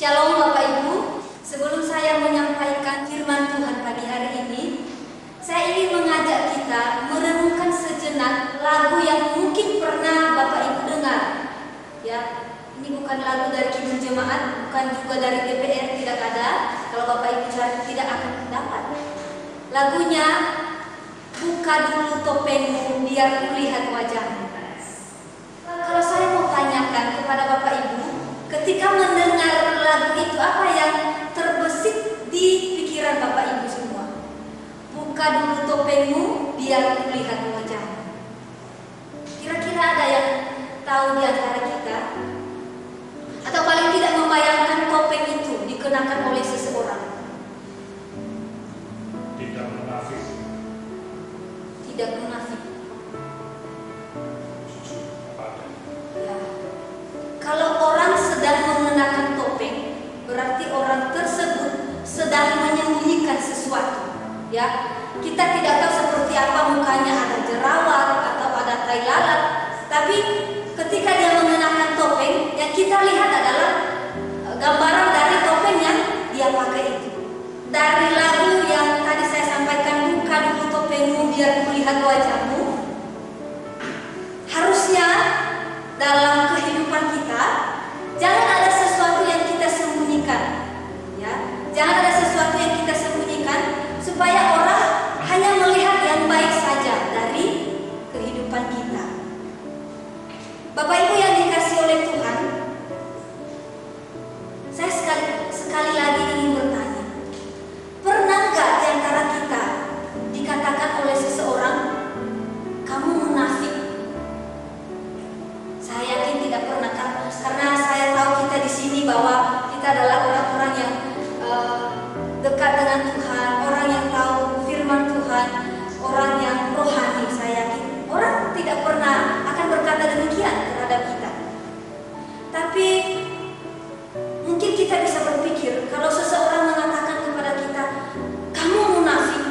Shalom Bapak Ibu, sebelum saya menyampaikan firman Tuhan pagi hari ini, saya ingin mengajak kita merenungkan sejenak lagu yang mungkin pernah Bapak Ibu dengar. Ya, ini bukan lagu dari Kidung Jemaat, bukan juga dari DPR, tidak ada. Kalau Bapak Ibu cari tidak akan dapat. Lagunya Buka Dulu Topengmu Biar Kulihat Wajahmu. Kalau saya mau tanyakan kepada Bapak Ibu, ketika mendengar lagu itu, apa yang terbesit di pikiran Bapak Ibu semua? Buka dulu topengmu biar kulihat wajahmu. Kira-kira ada yang tahu di antara kita? Atau paling tidak membayangkan topeng itu dikenakan oleh seseorang? Tidak munafik. Tidak munafik. Ya. Kalau orang sedang mengenakan topeng, berarti orang tersebut sedang menyembunyikan sesuatu. Ya, kita tidak tahu seperti apa mukanya, ada jerawat atau ada tai lalat. Tapi ketika dia mengenakan topeng, yang kita lihat adalah gambaran dari topeng yang dia pakai itu. Dari lagu yang tadi saya sampaikan, buka dulu topengmu biar kulihat wajahmu. Harusnya dalam kehidupan kita jangan ada sesuatu yang kita sembunyikan, ya. Jangan ada sesuatu yang kita sembunyikan supaya orang hanya melihat yang baik saja dari kehidupan kita. Bapak Ibu yang dikasihi oleh Tuhan, saya sekali lagi ingin bertanya, pernah nggak di antara kita dikatakan oleh seseorang, kamu munafik? Saya yakin tidak pernah, karena saya tahu kita di sini bahwa kita adalah orang-orang yang dekat dengan Tuhan, orang yang tahu firman Tuhan, orang yang rohani. Saya yakin orang tidak pernah akan berkata demikian terhadap kita. Tapi mungkin kita bisa berpikir, kalau seseorang mengatakan kepada kita, kamu munafik,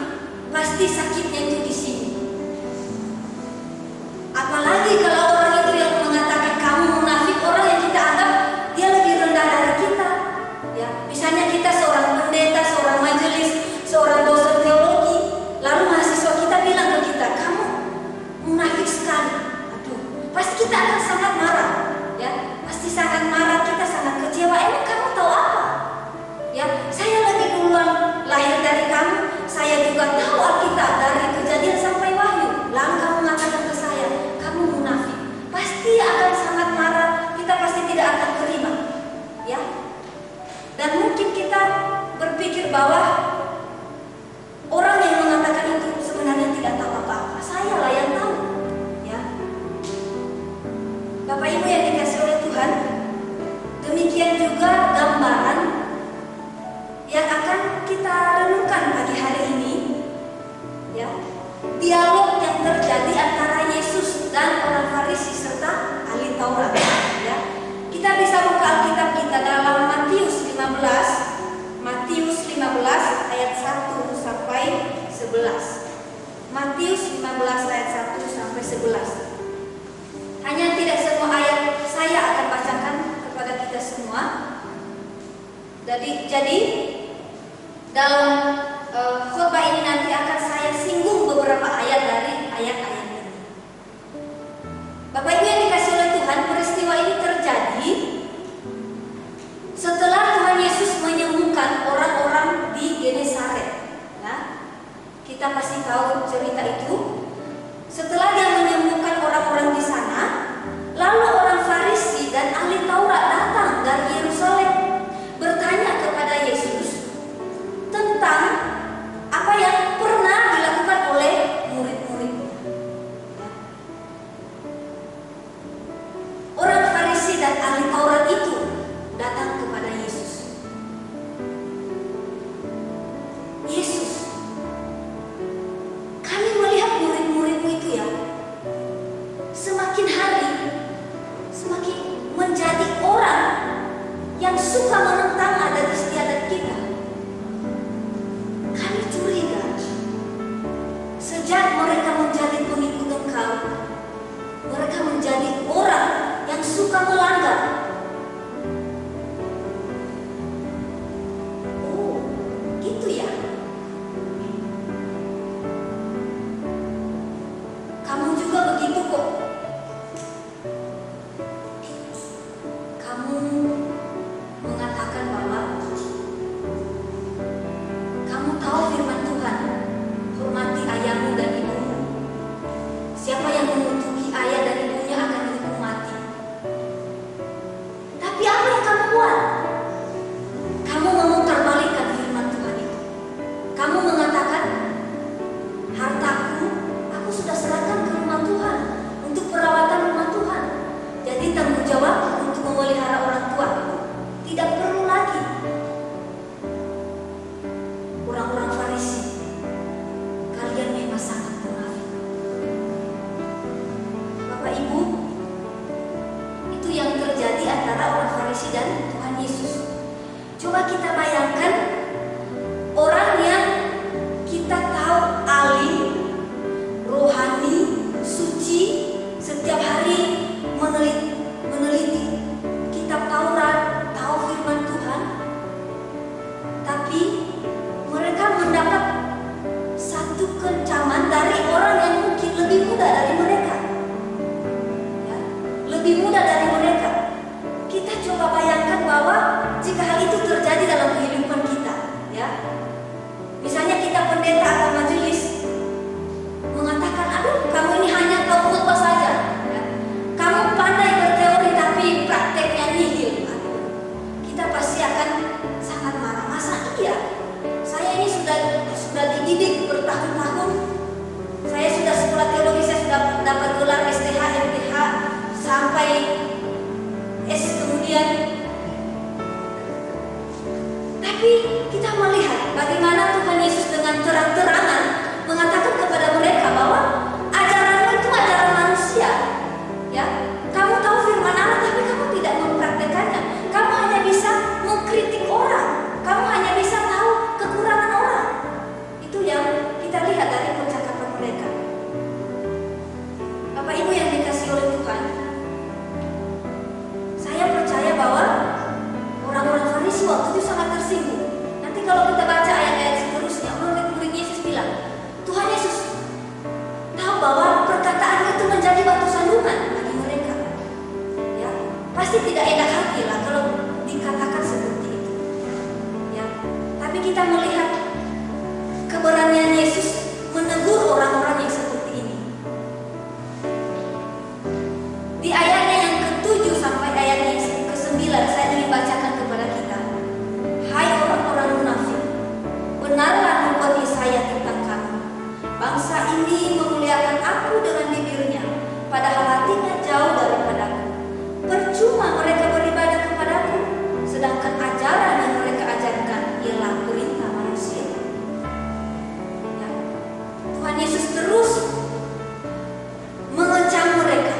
pasti sakitnya itu di sini. Apalagi kalau orang itu yang mengatakan kamu munafik, orang yang kita anggap dia lebih rendah dari kita. Ya, misalnya kita seorang pendeta, seorang majelis, seorang dosen teologi, lalu mahasiswa kita bilang ke kita, kamu munafik sekali. Aduh, pasti kita akan sangat marah. Ya, pasti sangat marah, kita sangat kecewa. Emang kamu tahu apa? Ya, saya lebih duluan lahir dari kamu. Saya juga tahu Alkitab dari Kejadian sampai Wahyu. Lalu kamu mengatakan ke saya, kamu munafik. Pasti akan sangat marah. Kita pasti tidak akan terima. Ya. Dan mungkin kita berpikir bahwa orang yang mengatakan itu sebenarnya tidak tahu apa-apa. Saya lah yang tahu. Ya. Bapak Ibu yang dikasihi oleh Tuhan, demikian juga gambaran yang akan kita renungkan pagi hari ini. Ya. Dialog yang terjadi antara Yesus dan orang Farisi serta ahli Taurat. Ya. Kita bisa buka Alkitab kita dalam Matius 15 ayat 1 sampai 11. Matius 15 ayat 1 sampai 11. Hanya tidak semua ayat saya akan bacakan kepada kita semua. Jadi dalam khotbah ini nanti akan saya singgung beberapa ayat dari ayat-ayat ini. Bapak Ibu yang dikasihi oleh Tuhan, peristiwa ini terjadi setelah Tuhan Yesus menyembuhkan orang-orang di Genesaret. Ya, kita pasti tahu cerita itu. Setelah dia menyembuhkan orang-orang di sana, lalu orang Farisi dan ahli Taurat datang dari Yerusalem bertanya kepada Yesus tentang apa yang pernah dilakukan oleh murid-muridnya. Orang Farisi dan ahli Taurat itu datang kepada Yesus. Yesus, kami melihat murid-muridmu itu ya, semakin hari semakin menjadi orang yang suka menentang adat istiadat kita. Kami curiga, sejak mereka menjadi pengikut Engkau, mereka menjadi orang yang suka melanggar. kok. Kamu mengatakan bahwa kamu tahu firman Tuhan, hormati ayahmu dan ibumu. Siapa yang mengutuki ayah dan ibunya akan dihukum mati. Tapi apa yang kamu buat? Kamu memutarbalikkan firman Tuhan itu. Kamu mengatakan, hartaku, aku sudah serahkan ke rumah Tuhan untuk perawatan rumah Tuhan. Jadi tanggung jawab untuk memelihara orang tua tidak perlu lagi. Orang-orang Farisi, kalian memang sangat munafik. Bapak Ibu, itu yang terjadi antara orang Farisi dan Tuhan Yesus. Coba kita bayangkan orang yang kita tahu alim, rohani, suci, setiap hari meneliti kitab Taurat, tahu firman Tuhan, tapi mereka mendapat satu kecaman dari orang yang mungkin lebih muda dari mereka, ya, lebih muda dari mereka. Kita coba bayangkan bahwa jika hal itu terjadi dalam kehidupan kita, ya, misalnya kita pendeta atau majelis mengatakan, aduh, kamu ini hanya tahu khotbah saja, ya. Kamu pandai berteori tapi prakteknya nihil. Kita pasti akan sangat marah. Masa iya? Saya ini sudah dididik bertahun-tahun. Saya sudah sekolah teologi, saya sudah dapat gelar STH, MTH, sampai S kemudian. Tapi kita melihat bagaimana Tuhan Yesus dengan terang-terangan mengatakan kepada mereka bahwa ajaranmu itu ajaran manusia. Ya, kamu tahu firman Allah tapi kamu tidak mempraktekannya. Kamu hanya bisa mengkritik orang. Kamu hanya bisa tahu kekurangan orang. Itu yang kita lihat dari percakapan mereka. Bapak Ibu yang dikasihi oleh Tuhan, saya percaya bahwa orang-orang Farisi waktu itu sangat tersinggung. Nanti kalau kita baca ayat-ayat seterusnya, murid-murid Yesus bilang, Tuhan Yesus tahu bahwa perkataan itu menjadi batu sandungan bagi mereka. Ya, pasti tidak enak hati lah kalau dikatakan seperti itu. Ya, tapi kita melihat keberanian Yesus menegur orang-orang yang seperti ini. Di ayatnya yang ke-7 sampai ayatnya yang ke-9 saya ingin bacakan kepada kita. Hai orang-orang munafik, benarlah nubuat Yesaya tentang kamu. Bangsa ini memuliakan aku dengan bibirnya, padahal hatinya jauh daripadaku. Percuma mereka beribadah kepadaku, sedangkan ajaran yang mereka ajarkan ialah perintah manusia. Ya. Tuhan Yesus terus mengecam mereka,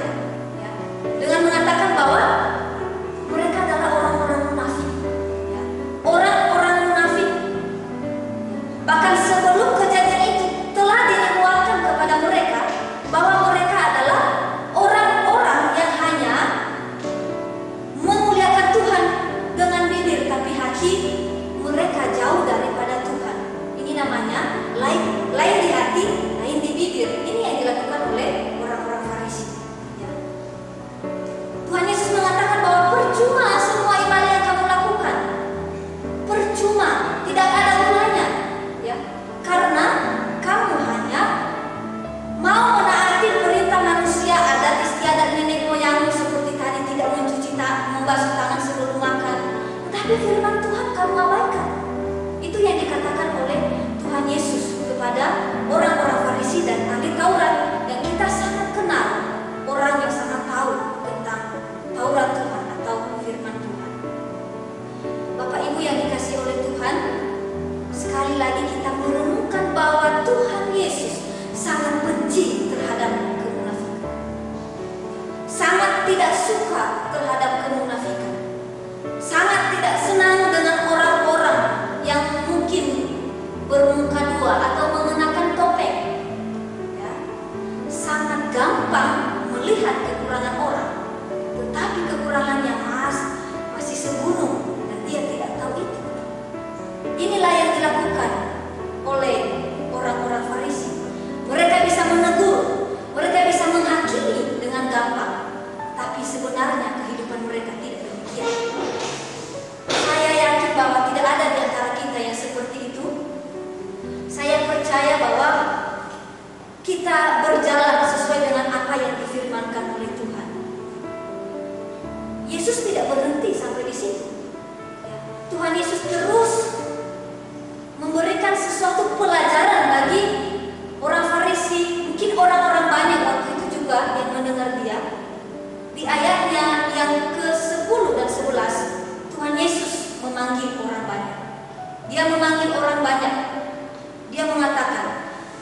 ya, dengan mengatakan bahwa mereka adalah orang-orang munafik, ya. Orang-orang munafik, bahkan sebelum kejadian itu telah dinubuatkan kepada mereka bahwa mereka adalah orang-orang yang hanya memuliakan Tuhan dengan bibir, tapi hati mereka jauh daripada Tuhan. Ini namanya lain di hati, lain di bibir. Ini yang dilakukan oleh orang-orang Farisi. Ya. Tuhan Yesus mengatakan bahwa percuma semua ibadah yang kamu lakukan, percuma, tidak ada gunanya, ya, karena kamu hanya mau menaati perintah manusia, adat istiadat nenek moyangmu seperti tadi tidak mencuci tangan, membasuh tangan sebelum makan. Tetapi firman Tuhan kamu abaikan. Itu yang dikatakan oleh Tuhan Yesus kepada orang-orang Farisi dan ahli Taurat yang kita sangat kenal, orang yang sangat tahu tentang Taurat Tuhan atau firman Tuhan. Bapak Ibu yang dikasihi oleh Tuhan, sekali lagi kita merenungkan bahwa Tuhan Yesus sangat benci terhadap kemunafikan, sangat tidak suka terhadap kemunafikan, sangat tidak senang dengan orang-orang yang mungkin bermuka dua atau mengenakan topeng, ya, sangat gampang melihat kekurangan orang, tetapi kekurangannya masih segunung dan dia tidak tahu itu. Inilah yang dilakukan oleh orang-orang Farisi. Mereka bisa menegur, mereka bisa menghakimi, kita berjalan sesuai dengan apa yang difirmankan oleh Tuhan. Yesus tidak berhenti sampai di situ. Tuhan Yesus terus memberikan sesuatu pelajaran bagi orang Farisi, mungkin orang-orang banyak waktu itu juga yang mendengar dia. Di ayatnya yang ke-10 dan 11, Tuhan Yesus memanggil orang banyak. Dia memanggil orang banyak. Dia mengatakan,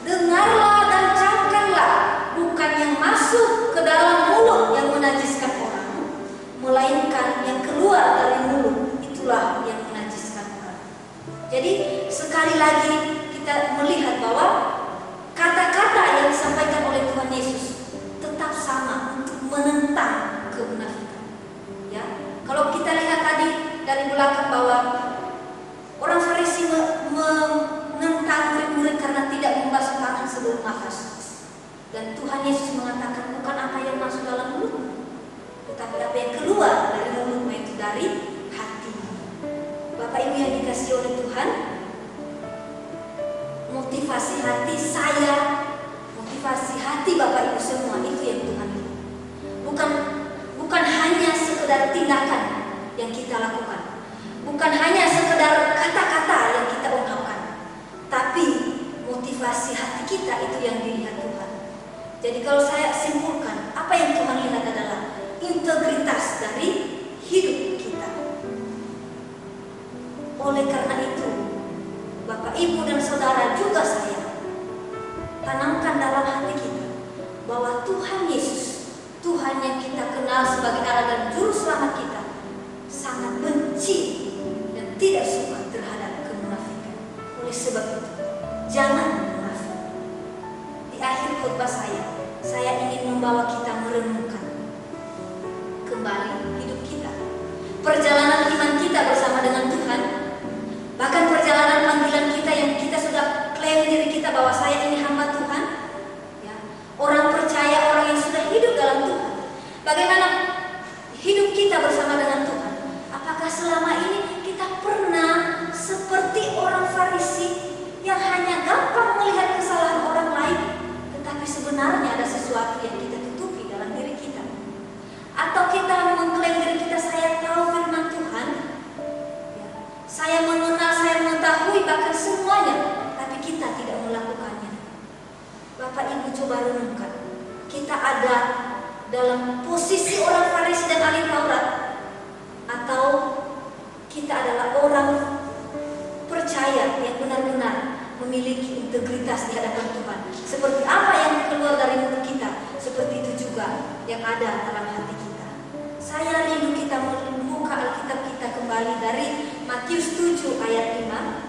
dengarlah dan camkanlah, bukan yang masuk ke dalam mulut yang menajiskan orang, melainkan yang keluar dari mulut, itulah yang menajiskan orang. Jadi sekali lagi kita melihat bahwa kata-kata yang disampaikan oleh Tuhan Yesus tetap sama untuk menentang kemunafikan. Ya, kalau kita lihat tadi dari belakang bahwa orang Farisi menentang murid-murid karena tidak membasuh tangan sebelum makan. Dan Tuhan Yesus mengatakan bukan apa yang masuk dalam mulut, tetapi apa yang keluar dari mulutmu, itu dari hati. Bapak Ibu yang dikasihi oleh Tuhan, motivasi hati saya, motivasi hati Bapak Ibu semua, itu yang Tuhan lihat. Bukan hanya sekedar tindakan yang kita lakukan, bukan hanya sekedar kata-kata yang kita ungkapkan, tapi motivasi hati kita itu yang dilihat Tuhan. Jadi kalau saya simpulkan, apa yang Tuhan lihat adalah integritas dari hidup kita. Oleh karena itu, Bapak, Ibu, dan Saudara, juga saya, tanamkan dalam hati kita bahwa Tuhan Yesus, Tuhan yang kita kenal sebagai Allah dan Juru Selamat kita, sangat benci dan tidak suka terhadap kemunafikan. Oleh sebab itu, jangan munafik. Di akhir khotbah saya ingin membawa kita merenungkan kembali hidup kita, perjalanan iman kita bersama dengan Tuhan, bahkan perjalanan panggilan kita yang kita sudah klaim diri kita bahwa saya ini hamba Tuhan, ya, orang percaya, orang yang sudah hidup dalam Tuhan. Bagaimana hidup kita bersama dengan Tuhan? Apakah selama ini kita pernah seperti orang Farisi yang hanya gampang melihat kesalahan orang lain, tetapi sebenarnya ada sesuatu yang kita tutupi dalam diri kita? Atau kita mengklaim diri kita, saya tahu firman Tuhan, ya, saya mengenal, saya mengetahui bahkan semuanya, tapi kita tidak melakukannya. Bapak Ibu coba renungkan, kita ada dalam posisi orang Farisi dan ahli Taurat, atau kita adalah orang percaya yang benar-benar memiliki integritas di hadapan Tuhan. Seperti apa yang keluar dari mulut kita, seperti itu juga yang ada dalam hati kita. Saya rindu kita membuka Alkitab kita kembali dari Matius 7 ayat 5.